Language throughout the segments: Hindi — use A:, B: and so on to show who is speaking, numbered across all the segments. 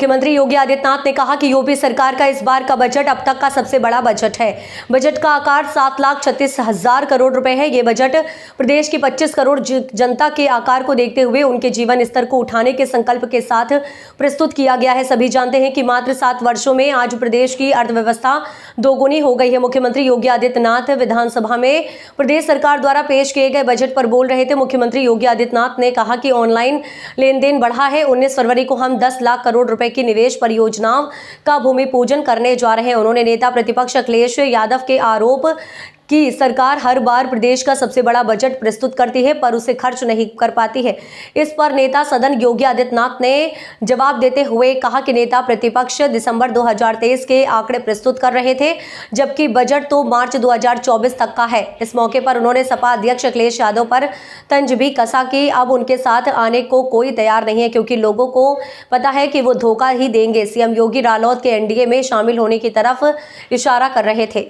A: मुख्यमंत्री योगी आदित्यनाथ ने कहा कि यूपी सरकार का इस बार का बजट अब तक का सबसे बड़ा बजट है। बजट का आकार 7,36,000 करोड़ रुपए है। ये बजट प्रदेश की 25 करोड़ जनता के आकार को देखते हुए उनके जीवन स्तर को उठाने के संकल्प के साथ प्रस्तुत किया गया है। सभी जानते हैं कि मात्र 7 वर्षों में आज प्रदेश की अर्थव्यवस्था दोगुनी हो गई है। मुख्यमंत्री योगी आदित्यनाथ विधानसभा में प्रदेश सरकार द्वारा पेश किए गए बजट पर बोल रहे थे। मुख्यमंत्री योगी आदित्यनाथ ने कहा कि ऑनलाइन लेन देन बढ़ा है। 19 फरवरी को हम 10 लाख करोड़ रुपए की निवेश परियोजनाओं का भूमि पूजन करने जा रहे हैं। उन्होंने नेता प्रतिपक्ष अखिलेश यादव के आरोप कि सरकार हर बार प्रदेश का सबसे बड़ा बजट प्रस्तुत करती है पर उसे खर्च नहीं कर पाती है। इस पर नेता सदन योगी आदित्यनाथ ने जवाब देते हुए कहा कि नेता प्रतिपक्ष दिसंबर 2023 के आंकड़े प्रस्तुत कर रहे थे, जबकि बजट तो मार्च 2024 तक का है। इस मौके पर उन्होंने सपा अध्यक्ष अखिलेश यादव पर तंज भी कसा कि अब उनके साथ आने को कोई तैयार नहीं है, क्योंकि लोगों को पता है कि वो धोखा ही देंगे। सीएम योगी रालोद के एनडीए में शामिल होने की तरफ इशारा कर रहे थे।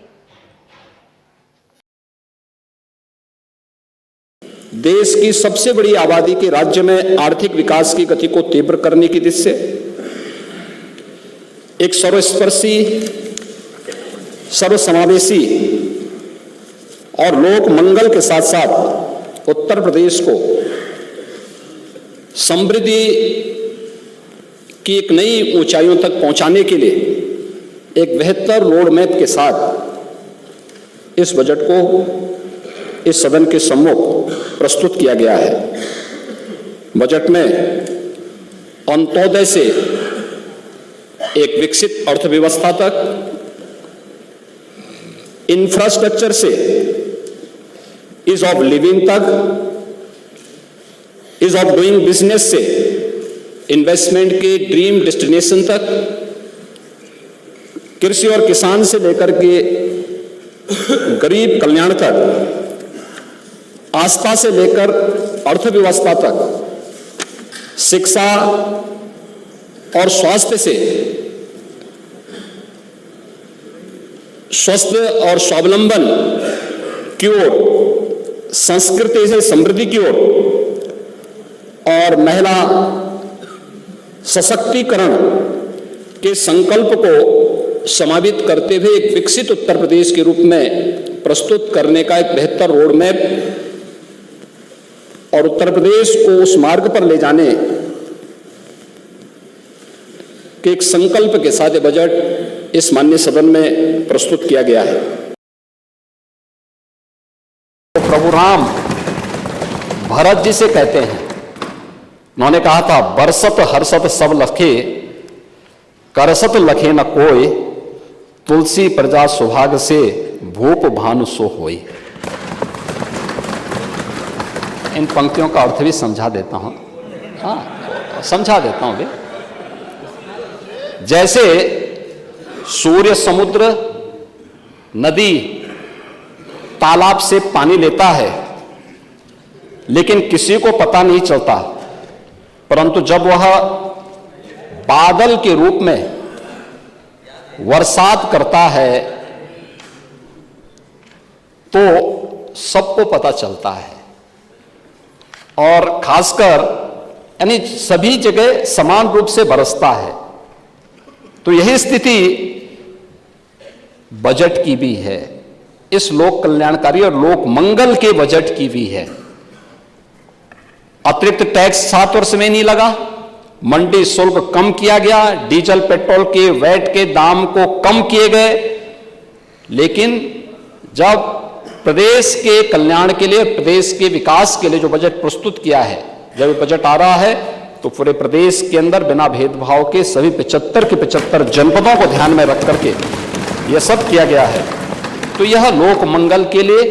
B: देश की सबसे बड़ी आबादी के राज्य में आर्थिक विकास की गति को तीव्र करने की दिशा से एक सर्वस्पर्शी, सर्वसमावेशी और लोक मंगल के साथ साथ उत्तर प्रदेश को समृद्धि की एक नई ऊंचाइयों तक पहुंचाने के लिए एक बेहतर रोड मैप के साथ इस बजट को इस सदन के सम्मुख प्रस्तुत किया गया है। बजट में अंत्योदय से एक विकसित अर्थव्यवस्था तक, इंफ्रास्ट्रक्चर से ईज ऑफ लिविंग तक, ईज ऑफ डूइंग बिजनेस से इन्वेस्टमेंट के ड्रीम डेस्टिनेशन तक, कृषि और किसान से लेकर के गरीब कल्याण तक, आस्था से लेकर अर्थव्यवस्था तक, शिक्षा और स्वास्थ्य से स्वस्थ और स्वावलंबन की ओर, संस्कृति से समृद्धि की ओर और महिला सशक्तिकरण के संकल्प को समावित करते हुए एक विकसित उत्तर प्रदेश के रूप में प्रस्तुत करने का एक बेहतर रोड मैप और उत्तर प्रदेश को उस मार्ग पर ले जाने के एक संकल्प के साथ बजट इस माननीय सदन में प्रस्तुत किया गया है।
C: तो प्रभु राम भरत जी से कहते हैं, उन्होंने कहा था बरसत हर्षत सब लखे, करसत लखे न कोई, तुलसी प्रजा सौभाग्य से भूप भानु सो होई। इन पंक्तियों का अर्थ भी समझा देता हूं। हाँ, समझा देता हूं भी। जैसे सूर्य, समुद्र, नदी, तालाब से पानी लेता है, लेकिन किसी को पता नहीं चलता, परंतु जब वह बादल के रूप में बरसात करता है तो सबको पता चलता है। और खासकर यानी सभी जगह समान रूप से बरसता है। तो यही स्थिति बजट की भी है, इस लोक कल्याणकारी और लोक मंगल के बजट की भी है। अतिरिक्त टैक्स 7 वर्ष में नहीं लगा, मंडी शुल्क कम किया गया, डीजल पेट्रोल के वैट के दाम को कम किए गए। लेकिन जब प्रदेश के कल्याण के लिए, प्रदेश के विकास के लिए जो बजट प्रस्तुत किया है, जब बजट आ रहा है तो पूरे प्रदेश के अंदर बिना भेदभाव के सभी 75 के 75 जनपदों को ध्यान में रख करके यह सब किया गया है। तो यह लोक मंगल के लिए